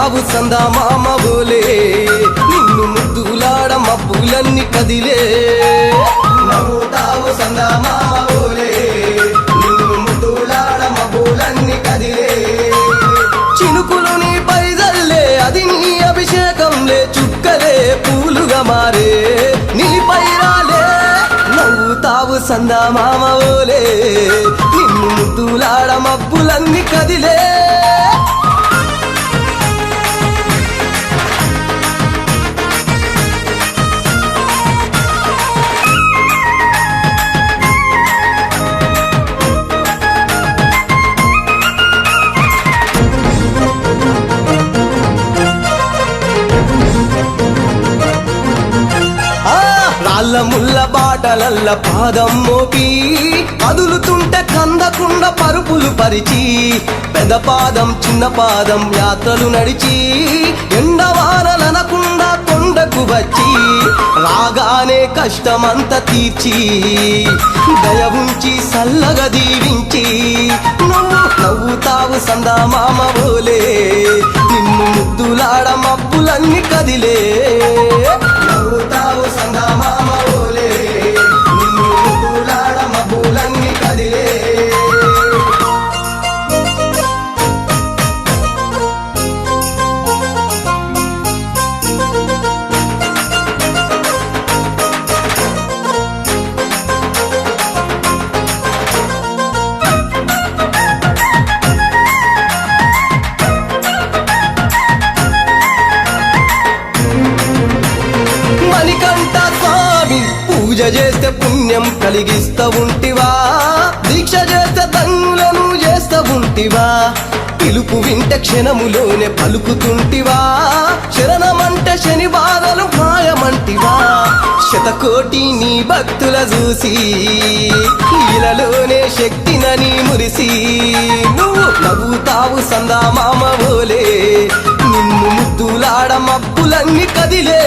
నవ్వుతావు సందా మామ బోలే నిన్ను ముద్దులాడ మబ్బులన్నీ కదిలే నవ్వుతావు సందా మామ బోలే నిన్ను ముద్దులాడ మబ్బులన్నీ కదిలే చినుకులు నీ పైదల్లే అది నీ అభిషేకంలే చుక్కలే పూలుగా మారే నీపై రాలే నవ్వుతావు సందా మామ బోలే నిన్ను ముద్దులాడ మబ్బులన్నీ కదిలే రాళ్ళ ముళ్ళ బాటలల్ల పాదం మోపి కదులుతుంటే కందకుండా పరుపులు పరిచి పెద్ద పాదం చిన్న పాదం యాత్రలు నడిచి ఎండవానలనకుండా కొండకు వచ్చి రాగానే కష్టమంతా తీర్చి దయ ఉంచి సల్లగా దీవించి నువ్వు నవ్వుతావు సందా మామ బోలే నిన్ను ముద్దులాడ మబ్బులన్నీ కదిలే నవ్వుతావు సందా మామ బోలే నిన్ను ముద్దులాడ మబ్బులన్నీ కదిలే మణికంఠ స్వామి పూజ చేస్తే పుణ్యం కలిగిస్తా ఉంటివా దీక్ష చేస్తే ధన్యులను చేస్తా ఉంటివా పిలుపు వింటే క్షణములోనే పలుకుతుంటివా శరణమంటే శని బాధలు మాయమంటివా శతకోటి నీ భక్తుల చూసి ఈలలోనే శక్తినని మురిసి నువ్వు నవ్వుతావు సందా మామ బోలే నిన్ను ముద్దులాడ మబ్బులన్నీ కదిలే